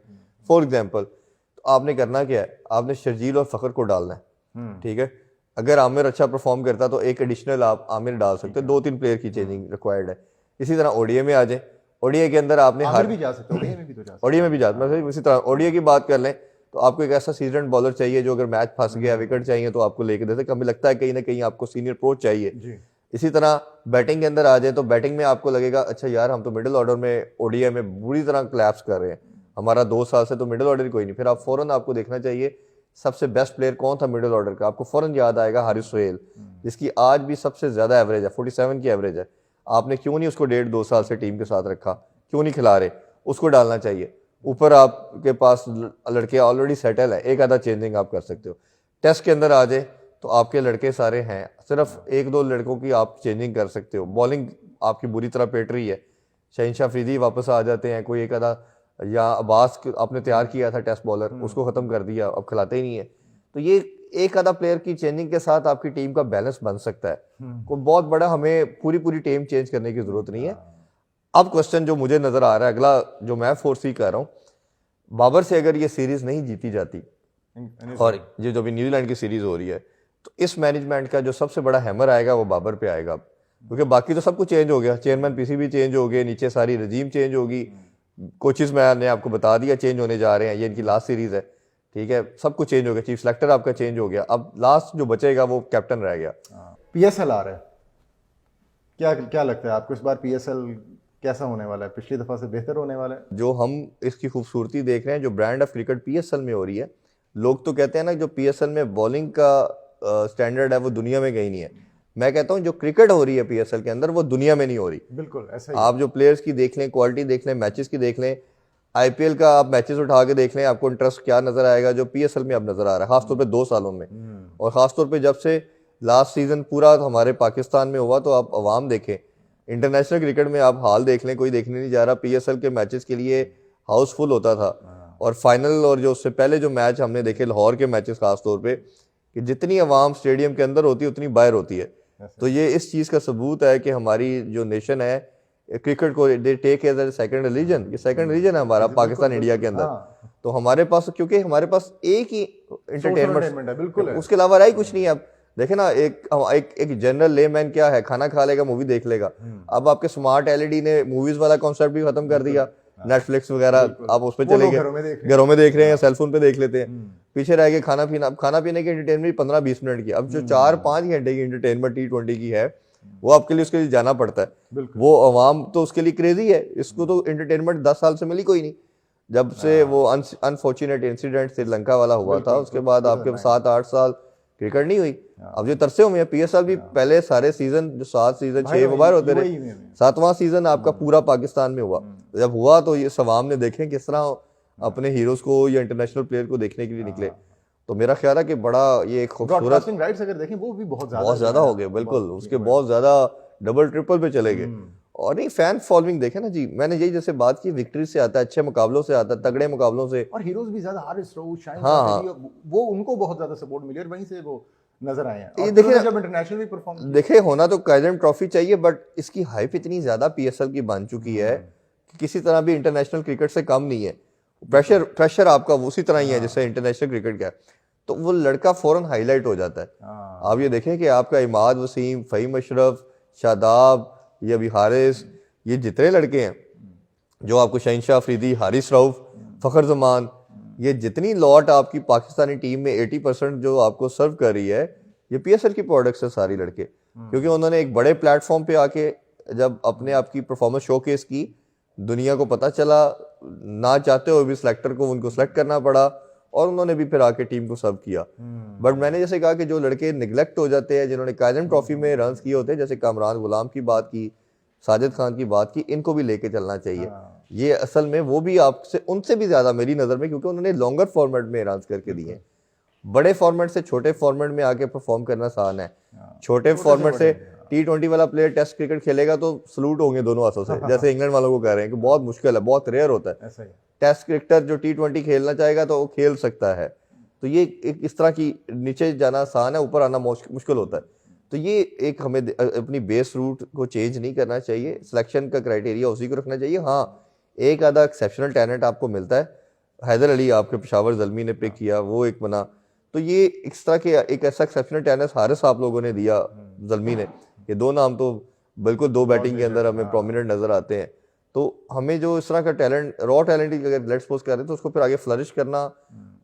फॉर एग्जाम्पल, तो आपने करना क्या है, आपने शर्जील और फखर को डालना है, ठीक है। अगर आमिर अच्छा परफॉर्म करता तो एक एडिशनल आप आमिर डाल सकते हैं, 2-3 प्लेयर की चेंजिंग रिक्वायर्ड है। इसी तरह ओडीए में आ जाए, ओडीए के अंदर आपने आमिर भी जा सकते हैं, ओडीआई में भी तो जा सकते ओडीए में भी जाता है। इसी तरह ओडीए की बात कर लें तो आपको एक ऐसा सीजन बॉलर चाहिए जो अगर मैच फंस गया, विकेट चाहिए तो आपको लेके देते, कभी लगता है कहीं ना कहीं आपको सीनियर प्रोच चाहिए जी। इसी तरह बैटिंग के अंदर आ जाए तो बैटिंग में आपको लगेगा अच्छा यार हम तो मिडिल ऑर्डर में ओडीआई में बुरी तरह क्लैप्स कर रहे हैं, हमारा 2 साल से तो मिडिल ऑर्डर कोई नहीं, फिर आप फौरन आपको देखना चाहिए सबसे बेस्ट प्लेयर कौन था मिडिल ऑर्डर का, आपको फौरन याद आएगा हारिस सोहेल, जिसकी आज भी सबसे ज्यादा एवरेज है, 47 की एवरेज है। आपने क्यों नहीं उसको 1.5-2 साल से टीम के साथ रखा, क्यों नहीं खिला रहे, उसको डालना चाहिए। ऊपर आपके पास लड़के ऑलरेडी सेटल है, एक आधा चेंजिंग आप कर सकते हो। टेस्ट के अंदर आ जाए तो आपके लड़के सारे हैं, सिर्फ 1-2 लड़कों की आप चेंजिंग कर सकते हो। बॉलिंग आपकी बुरी तरह पेट रही है, शहीनशाह अफरीदी वापस आ जाते हैं, कोई एक आधा, या अब्बास आपने तैयार किया था टेस्ट बॉलर, उसको खत्म कर दिया, अब खिलाते ही नहीं है। तो ये एक आधा प्लेयर की चेंजिंग के साथ आपकी टीम का बैलेंस बन सकता है। कोई बहुत बड़ा हमें पूरी टीम चेंज करने की जरूरत नहीं है। अब क्वेश्चन जो मुझे नजर आ रहा है अगला, जो मैं फोर्सी कर रहा हूँ, बाबर से अगर ये सीरीज नहीं जीती जाती और ये जो भी न्यूजीलैंड की सीरीज हो रही है, तो इस मैनेजमेंट का जो सबसे बड़ा हैमर आएगा वो बाबर पे आएगा, क्योंकि बाकी तो सब कुछ चेंज हो गया, चेयरमैन पीसीबी चेंज हो गए, नीचे सारी रजीम चेंज होगी, कोचेस मैंने आपको बता दिया चेंज होने जा रहे हैं, ये इनकी लास्ट सीरीज है, ठीक है, सब कुछ चेंज हो गया, चीफ सेलेक्टर आपका चेंज हो गया, अब लास्ट जो बचेगा वो कैप्टन रह गया। पीएसएल आ रहा है, क्या क्या लगता है आपको इस बार पीएसएल कैसा होने वाला है? पिछली दफा से बेहतर होने वाला है? जो हम इसकी खूबसूरती देख रहे हैं, जो ब्रांड ऑफ क्रिकेट पीएसएल में हो रही है, लोग तो कहते हैं ना जो पीएसएल में बॉलिंग का स्टैंडर्ड है वो दुनिया में कहीं नहीं है। मैं कहता हूँ जो क्रिकेट हो रही है पीएसएल के अंदर वो दुनिया में नहीं हो रही। बिल्कुल ऐसा ही। आप जो प्लेयर्स की देख लें, क्वालिटी देख लें, मैचेस की देख लें, आईपीएल का आप मैचेस उठा के देख लें, आपको इंटरेस्ट क्या नजर आएगा जो पीएसएल में अब नजर आ रहा है, खासतौर पे 2 सालों में। और खासतौर पे जब से लास्ट सीजन पूरा हमारे पाकिस्तान में हुआ तो आप अवाम देखें, इंटरनेशनल क्रिकेट में आप हाल देख लें, कोई देखने नहीं जा रहा। पीएसएल के मैचेस के लिए हाउसफुल होता था, और फाइनल और जो उससे पहले जो मैच हमने देखे लाहौर के मैचेस खासतौर पे, कि जितनी अवाम स्टेडियम के अंदर होती है उतनी बाहर होती है। तो ये इस चीज़ का सबूत है कि हमारी जो नेशन है क्रिकेट को they take as a second religion. ये सेकंड रिलीजन है हमारा पाकिस्तान इंडिया के अंदर। तो हमारे पास, क्योंकि हमारे पास एक ही एंटरटेनमेंट है, बिल्कुल है। उसके अलावा रहा ही कुछ नहीं है। अब देखे ना, एक जनरल लेमैन क्या है, खाना खा लेगा, मूवी देख लेगा। अब आपके स्मार्ट एलईडी ने मूवीज वाला कॉन्सेप्ट भी खत्म कर दिया। नेटफ्लिक्स वगैरह आप उस पर चले गए, घरों में देख रहे हैं, सेलफोन पे देख लेते हैं। पीछे रह गए खाना पीना। खाना पीने की एंटरटेनमेंट 15-20 मिनट की, अब जो 4-5 घंटे की एंटरटेनमेंट T20 की है वो आपके लिए, उसके लिए जाना पड़ता है। वो अवाम तो उसके लिए क्रेजी है, इसको तो एंटरटेनमेंट 10 साल से मिली कोई नहीं। जब से वो अनफॉर्चुनेट इंसिडेंट श्रीलंका वाला हुआ था, उसके बाद आपके 7-8 साल क्रिकेट नहीं हुई। अब जो तरसे हुए हैं पीएसएल भी, पहले सारे सीजन जो 7 सीजन 6 वो बाहर होते रहे, 7वां सीजन आपका पूरा पाकिस्तान में हुआ। जब हुआ तो ये सवाम ने देखे किस तरह अपने हीरोज को या इंटरनेशनल प्लेयर को देखने के लिए निकले। तो मेरा ख्याल है कि बड़ा ये एक खूबसूरत राइट्स अगर देखें वो भी बहुत ज्यादा हो गए, बिल्कुल उसके बहुत ज्यादा डबल ट्रिपल पे चले गए। और नहीं, फैन फॉलोइंग देखे ना जी, मैंने यही जैसे बात की, विक्ट्री से आता है, अच्छे मुकाबलों से आता है, तगड़े मुकाबलों से, और हीरोज भी ज्यादा, हारिस रऊफ, शाहिन हाँ, वो उनको बहुत ज्यादा सपोर्ट मिली और वहीं से वो नजर आए हैं। ये और देखिए जब इंटरनेशनल भी परफॉर्म देखे, होना तो काइजन ट्रॉफी चाहिए, बट इसकी हाइप इतनी ज्यादा पीएसएल की बन चुकी है कि किसी तरह भी इंटरनेशनल क्रिकेट से कम नहीं है। प्रेशर आपका उसी तरह ही है जैसे इंटरनेशनल क्रिकेट का। तो वो लड़का फौरन हाईलाइट हो जाता है। आप ये देखें कि आपका इमाद वसीम, फ़हीम अशरफ, शादाब, ये अभी हारिस, ये जितने लड़के हैं जो आपको, शहनशाह अफरीदी, हारिस रऊफ, फ़खर जमान, ये जितनी लॉट आपकी पाकिस्तानी टीम में 80% जो आपको सर्व कर रही है, ये पीएसएल की प्रोडक्ट्स है सारी लड़के। क्योंकि उन्होंने एक बड़े प्लेटफॉर्म पे आके जब अपने आप की परफॉर्मेंस शोकेस की, दुनिया को पता चला, ना चाहते हुए भी सिलेक्टर को उनको सेलेक्ट करना पड़ा, और उन्होंने भी फिर आके टीम को सर्व किया। बट मैंने जैसे कहा कि जो लड़के निगलेक्ट हो जाते हैं, जिन्होंने काइजन ट्रॉफी में रन किए होते हैं, जैसे कामरान गुलाम की बात की, साजिद खान की बात की, इनको भी लेके चलना चाहिए। ये असल में वो भी आपसे, उनसे भी ज्यादा मेरी नजर में, क्योंकि उन्होंने लॉन्गर फॉर्मेट में रन करके दिए। बड़े फॉर्मेट से छोटे फॉर्मेट में आके परफॉर्म करना आसान है। छोटे फॉर्मेट से T20 वाला प्लेयर टेस्ट क्रिकेट खेलेगा तो सलूट होंगे दोनों हाथों से, जैसे इंग्लैंड वालों को कह रहे हैं कि बहुत मुश्किल है, बहुत रेयर होता है। टेस्ट क्रिकेटर जो T20 खेलना चाहेगा तो वो खेल सकता है। तो ये एक इस तरह की, नीचे जाना आसान है, ऊपर आना मुश्किल होता है। तो ये एक हमें अपनी बेस रूट को चेंज नहीं करना चाहिए, सिलेक्शन का क्राइटेरिया उसी को रखना चाहिए। हाँ, एक आधा एक्सेप्शनल टैलेंट आपको मिलता है, हैदर अली आपके पेशावर ज़ल्मी ने पिक किया, वो एक बना। तो ये इस तरह के एक ऐसा एक्सेप्शनल टैलेंट हारिस आप लोगों ने दिया, ज़ल्मी ने, ये 2 नाम तो बिल्कुल 2 बैटिंग के अंदर हमें प्रोमिनेंट नजर आते हैं। तो हमें जो इस तरह का टैलेंट, रॉ टैलेंट अगर लेट्स सपोज कर रहे हैं तो उसको फिर आगे फ्लरिश करना,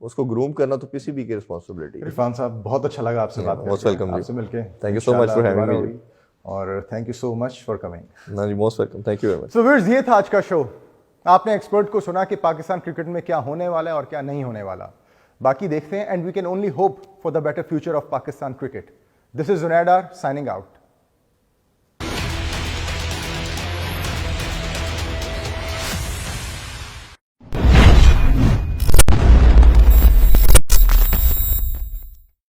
उसको ग्रूम करना तो पीसीबी की रिस्पांसिबिलिटी है। इरफान साहब, बहुत अच्छा लगा आपसे बात करके, मोस्ट वेलकम, आपसे मिलके। Thank you so much for having me, और thank you so much for coming. ना जी, most welcome, thank you very much. So viewers, ये था आज का शो। आपने एक्सपर्ट को सुना कि पाकिस्तान क्रिकेट में क्या होने वाला है और क्या नहीं होने वाला। बाकी देखते हैं, and we can only hope for the better future of Pakistan cricket. This is Junaid R signing out.